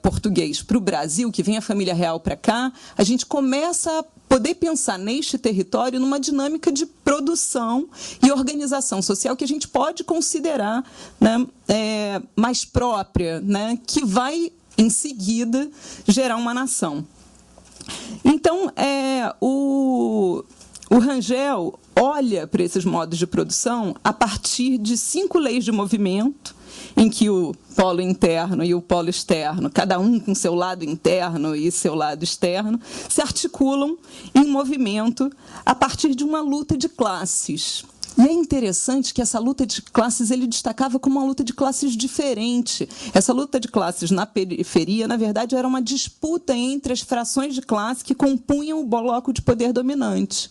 português para o Brasil, que vem a família real para cá, a gente começa a poder pensar neste território numa dinâmica de produção e organização social que a gente pode considerar, né, mais própria, né, que vai, em seguida, gerar uma nação. Então, o Rangel olha para esses modos de produção a partir de 5 leis de movimento, em que o polo interno e o polo externo, cada um com seu lado interno e seu lado externo, se articulam em movimento a partir de uma luta de classes. E é interessante que essa luta de classes ele destacava como uma luta de classes diferente. Essa luta de classes na periferia, na verdade, era uma disputa entre as frações de classe que compunham o bloco de poder dominante.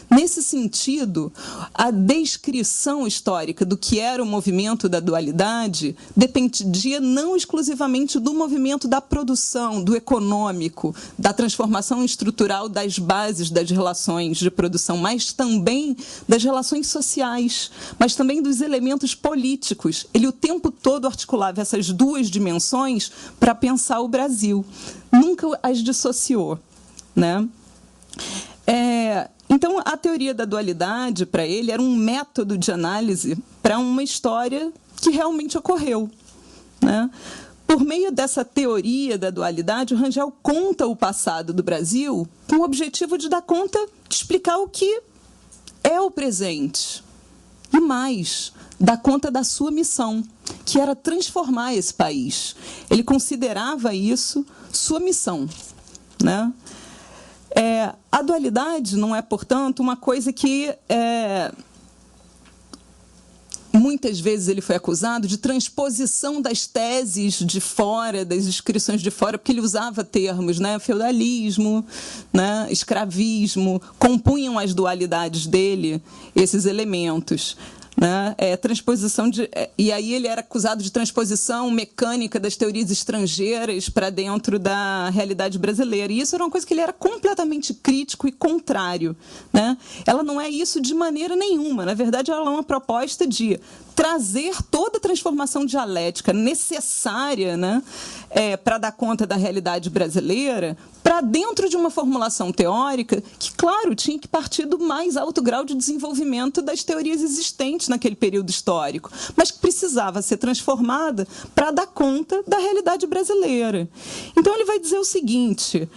Nesse sentido, a descrição histórica do que era o movimento da dualidade dependia não exclusivamente do movimento da produção, do econômico, da transformação estrutural das bases das relações de produção, mas também das relações sociais, mas também dos elementos políticos. Ele o tempo todo articulava essas duas dimensões para pensar o Brasil. Nunca as dissociou, né? Então, a teoria da dualidade, para ele, era um método de análise para uma história que realmente ocorreu, né? Por meio dessa teoria da dualidade, o Rangel conta o passado do Brasil com o objetivo de dar conta, de explicar o que é o presente. E mais, dar conta da sua missão, que era transformar esse país. Ele considerava isso sua missão, né? A dualidade não é, portanto, uma coisa que muitas vezes ele foi acusado de transposição das teses de fora, das inscrições de fora, porque ele usava termos, né, feudalismo, né, escravismo, compunham as dualidades dele esses elementos. Né, transposição e aí ele era acusado de transposição mecânica das teorias estrangeiras para dentro da realidade brasileira. E isso era uma coisa que ele era completamente crítico e contrário. Né? Ela não é isso de maneira nenhuma. Na verdade, ela é uma proposta de trazer toda a transformação dialética necessária, né, para dar conta da realidade brasileira para dentro de uma formulação teórica que, claro, tinha que partir do mais alto grau de desenvolvimento das teorias existentes naquele período histórico, mas que precisava ser transformada para dar conta da realidade brasileira. Então, ele vai dizer o seguinte...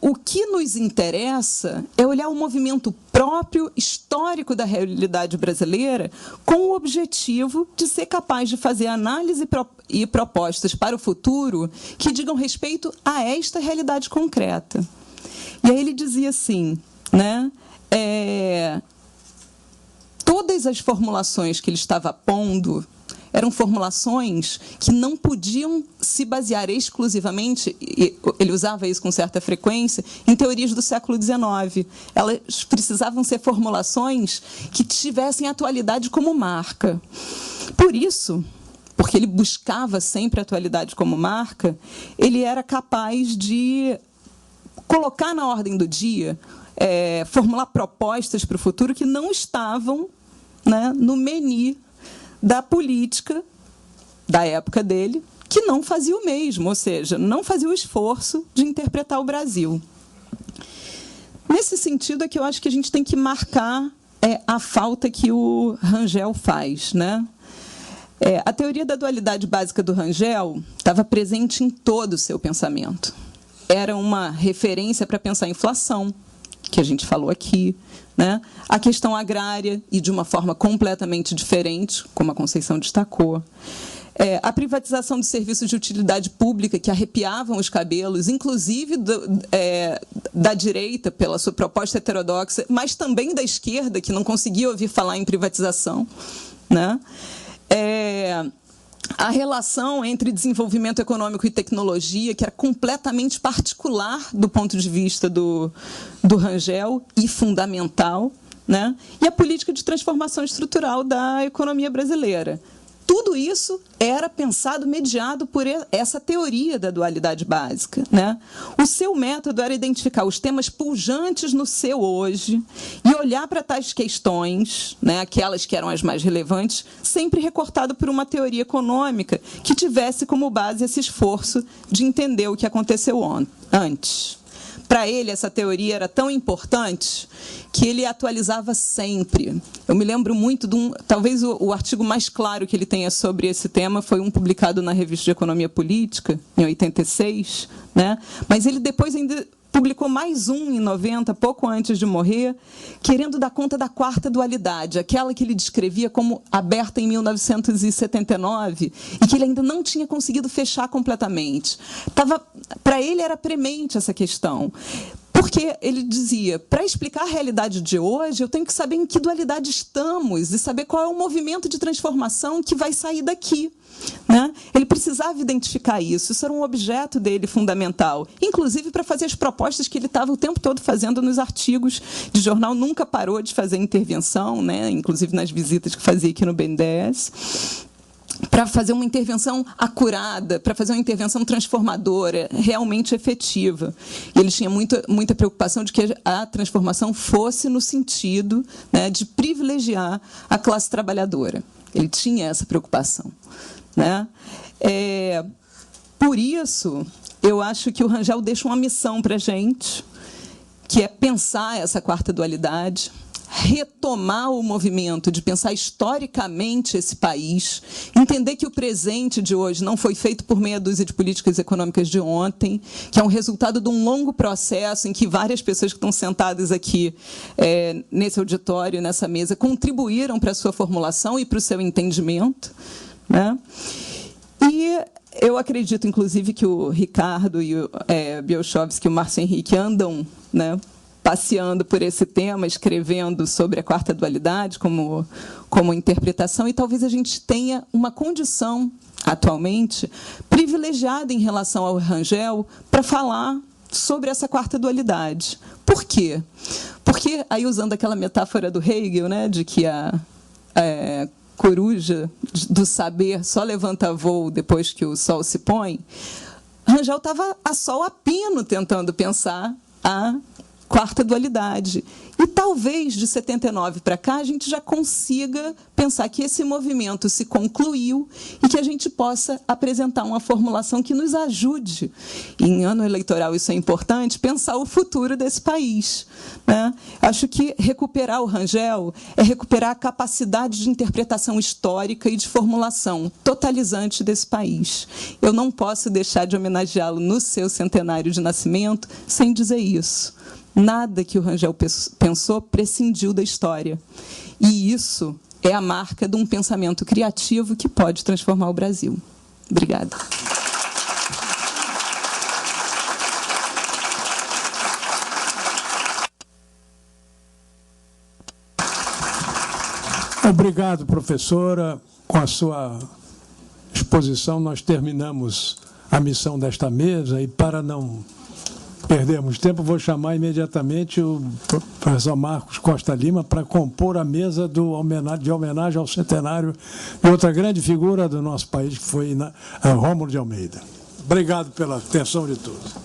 O que nos interessa é olhar o movimento próprio, histórico da realidade brasileira com o objetivo de ser capaz de fazer análise e propostas para o futuro que digam respeito a esta realidade concreta. E aí ele dizia assim, né, todas as formulações que ele estava pondo eram formulações que não podiam se basear exclusivamente, e ele usava isso com certa frequência, em teorias do século XIX. Elas precisavam ser formulações que tivessem a atualidade como marca. Por isso, porque ele buscava sempre a atualidade como marca, ele era capaz de colocar na ordem do dia, formular propostas para o futuro que não estavam né, no menu da política da época dele, que não fazia o mesmo, ou seja, não fazia o esforço de interpretar o Brasil. Nesse sentido é que eu acho que a gente tem que marcar a falta que o Rangel faz, né? A teoria da dualidade básica do Rangel estava presente em todo o seu pensamento. Era uma referência para pensar a inflação, que a gente falou aqui, né? A questão agrária, e de uma forma completamente diferente, como a Conceição destacou. A privatização de serviços de utilidade pública que arrepiavam os cabelos, inclusive da direita, pela sua proposta heterodoxa, mas também da esquerda, que não conseguia ouvir falar em privatização, né? A relação entre desenvolvimento econômico e tecnologia, que era completamente particular do ponto de vista do Rangel e fundamental, né? E a política de transformação estrutural da economia brasileira. Tudo isso era pensado, mediado por essa teoria da dualidade básica, né? O seu método era identificar os temas pujantes no seu hoje e olhar para tais questões, né, aquelas que eram as mais relevantes, sempre recortado por uma teoria econômica que tivesse como base esse esforço de entender o que aconteceu antes. Para ele, essa teoria era tão importante que ele atualizava sempre. Eu me lembro muito de talvez o artigo mais claro que ele tenha sobre esse tema foi um publicado na Revista de Economia Política, em 86, né? Mas ele depois ainda publicou mais um em 90, pouco antes de morrer, querendo dar conta da quarta dualidade, aquela que ele descrevia como aberta em 1979 e que ele ainda não tinha conseguido fechar completamente. Para ele era premente essa questão. Porque ele dizia, para explicar a realidade de hoje, eu tenho que saber em que dualidade estamos e saber qual é o movimento de transformação que vai sair daqui, né? Ele precisava identificar isso era um objeto dele fundamental, inclusive para fazer as propostas que ele estava o tempo todo fazendo nos artigos de jornal, nunca parou de fazer intervenção, né? Inclusive nas visitas que fazia aqui no BNDES, para fazer uma intervenção acurada, para fazer uma intervenção transformadora, realmente efetiva. E ele tinha muita preocupação de que a transformação fosse no sentido, né, de privilegiar a classe trabalhadora. Ele tinha essa preocupação, né? Por isso, eu acho que o Rangel deixa uma missão para a gente, que é pensar essa quarta dualidade, retomar o movimento de pensar historicamente esse país, entender que o presente de hoje não foi feito por meia dúzia de políticas econômicas de ontem, que é um resultado de um longo processo em que várias pessoas que estão sentadas aqui nesse auditório, nessa mesa, contribuíram para a sua formulação e para o seu entendimento, né? E eu acredito, inclusive, que o Ricardo e o Bielchowski e o Márcio Henrique andam, né, passeando por esse tema, escrevendo sobre a quarta dualidade como interpretação, e talvez a gente tenha uma condição, atualmente, privilegiada em relação ao Rangel para falar sobre essa quarta dualidade. Por quê? Porque, aí usando aquela metáfora do Hegel, né, de que a coruja do saber só levanta voo depois que o sol se põe, Rangel estava a sol a pino tentando pensar a quarta dualidade. E talvez, de 79 para cá, a gente já consiga pensar que esse movimento se concluiu e que a gente possa apresentar uma formulação que nos ajude, e em ano eleitoral isso é importante, pensar o futuro desse país, né? Acho que recuperar o Rangel é recuperar a capacidade de interpretação histórica e de formulação totalizante desse país. Eu não posso deixar de homenageá-lo no seu centenário de nascimento sem dizer isso. Nada que o Rangel pensou prescindiu da história. E isso é a marca de um pensamento criativo que pode transformar o Brasil. Obrigada. Obrigado, professora. Com a sua exposição, nós terminamos a missão desta mesa, e para não perdermos tempo, vou chamar imediatamente o professor Marcos Costa Lima para compor a mesa de homenagem ao centenário de outra grande figura do nosso país, que foi Rômulo de Almeida. Obrigado pela atenção de todos.